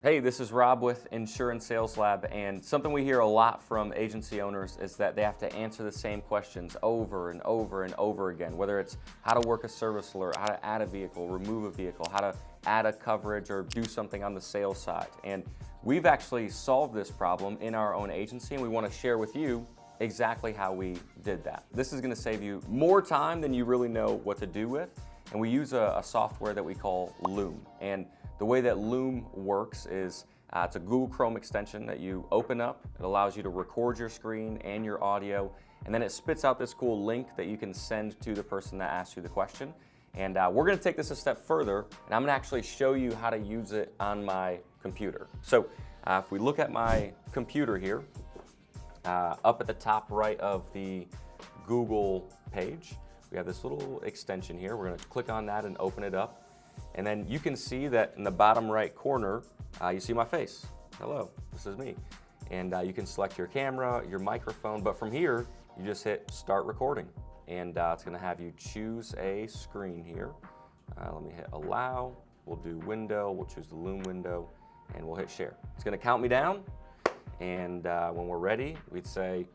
Hey, this is Rob with Insurance Sales Lab, and something we hear a lot from agency owners is that they have to answer the same questions over and over and over again, whether it's how to work a service alert, how to add a vehicle, remove a vehicle, how to add a coverage or do something on the sales side. And we've actually solved this problem in our own agency, and we want to share with you exactly how we did that. This is going to save you more time than you really know what to do with, and we use a software that we call Loom. And the way that Loom works is it's a Google Chrome extension that you open up. It allows you to record your screen and your audio, and then it spits out this cool link that you can send to the person that asked you the question. And we're going to take this a step further, and I'm going to actually show you how to use it on my computer. So if we look at my computer here, up at the top right of the Google page, we have this little extension here. We're going to click on that and open it up. And then you can see that in the bottom right corner, you see my face. Hello, this is me. And you can select your camera, your microphone, but from here, you just hit start recording. And it's gonna have you choose a screen here. Let me hit allow, we'll do window, we'll choose the Loom window, and we'll hit share. It's gonna count me down, and when we're ready, we'd say,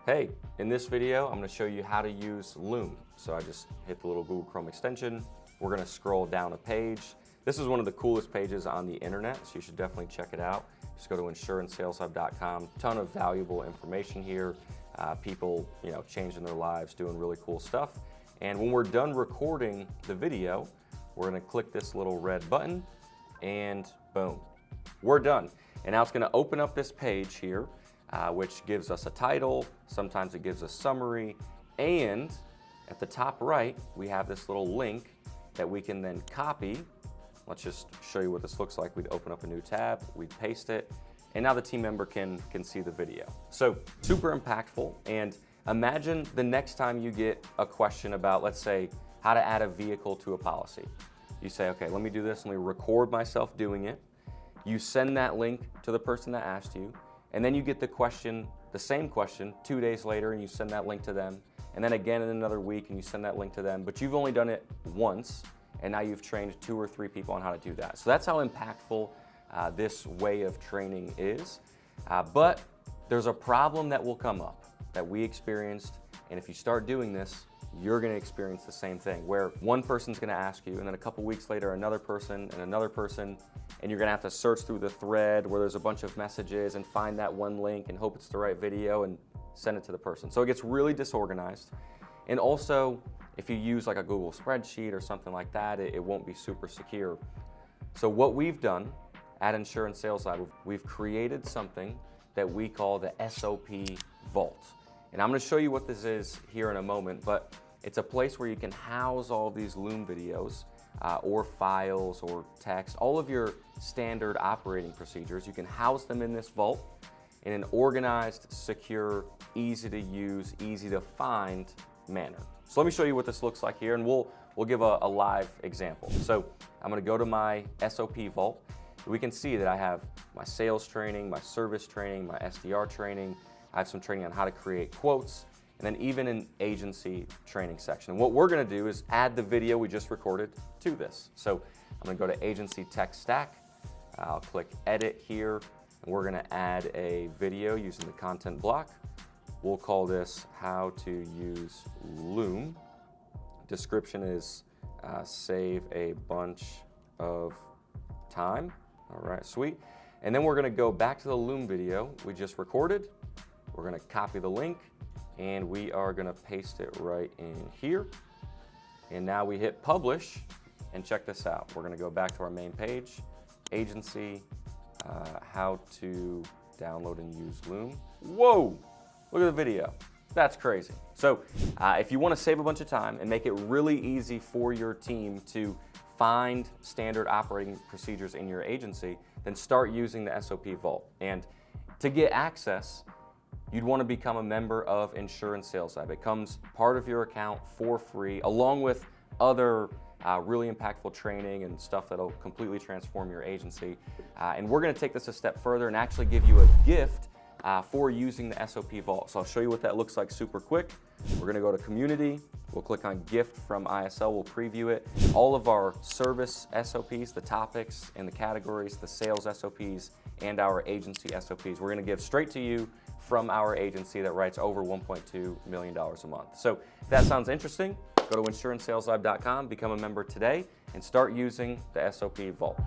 hey, in this video, I'm gonna show you how to use Loom. So I just hit the little Google Chrome extension. We're gonna scroll down a page. This is one of the coolest pages on the internet, so you should definitely check it out. Just go to insurancesaleslab.com. Ton of valuable information here. People, changing their lives, doing really cool stuff. And when we're done recording the video, we're gonna click this little red button, and boom, we're done. And now it's gonna open up this page here, which gives us a title. Sometimes it gives a summary, and at the top right, we have this little link that we can then copy. Let's just show you what this looks like. We'd open up a new tab, we'd paste it, and now the team member can see the video. So super impactful, and imagine the next time you get a question about, let's say, how to add a vehicle to a policy. You say, okay, let me do this, let me record myself doing it. You send that link to the person that asked you, and then you get the same question 2 days later, and you send that link to them. And then again in another week, and you send that link to them, but you've only done it once, and now you've trained 2 or 3 people on how to do that. So that's how impactful this way of training is. But there's a problem that will come up that we experienced, and if you start doing this, you're gonna experience the same thing, where one person's gonna ask you, and then a couple weeks later, another person, and you're gonna have to search through the thread where there's a bunch of messages and find that one link and hope it's the right video and send it to the person. So it gets really disorganized. And also, if you use like a Google spreadsheet or something like that, it won't be super secure. So what we've done at Insurance Sales Lab, we've created something that we call the SOP Vault. And I'm gonna show you what this is here in a moment, but it's a place where you can house all these Loom videos or files or text, all of your standard operating procedures. You can house them in this vault in an organized, secure, easy to use, easy to find manner. So let me show you what this looks like here, and we'll give a live example. So I'm gonna go to my SOP Vault. We can see that I have my sales training, my service training, my SDR training. I have some training on how to create quotes, and then even an agency training section. And what we're gonna do is add the video we just recorded to this. So I'm gonna go to Agency Tech Stack. I'll click Edit here, and we're gonna add a video using the content block. We'll call this How to Use Loom. Description is save a bunch of time. All right, sweet. And then we're gonna go back to the Loom video we just recorded. We're gonna copy the link, and we are gonna paste it right in here. And now we hit publish, and check this out. We're gonna go back to our main page, agency, how to download and use Loom. Whoa, look at the video. That's crazy. So if you wanna save a bunch of time and make it really easy for your team to find standard operating procedures in your agency, then start using the SOP Vault. And to get access, you'd want to become a member of Insurance Sales Lab. It comes part of your account for free, along with other really impactful training and stuff that'll completely transform your agency. And we're going to take this a step further and actually give you a gift for using the SOP Vault. So I'll show you what that looks like super quick. We're gonna go to Community, we'll click on Gift from ISL, we'll preview it. All of our service SOPs, the topics and the categories, the sales SOPs, and our agency SOPs, we're gonna give straight to you from our agency that writes over $1.2 million a month. So if that sounds interesting, go to insurancesaleslab.com, become a member today, and start using the SOP Vault.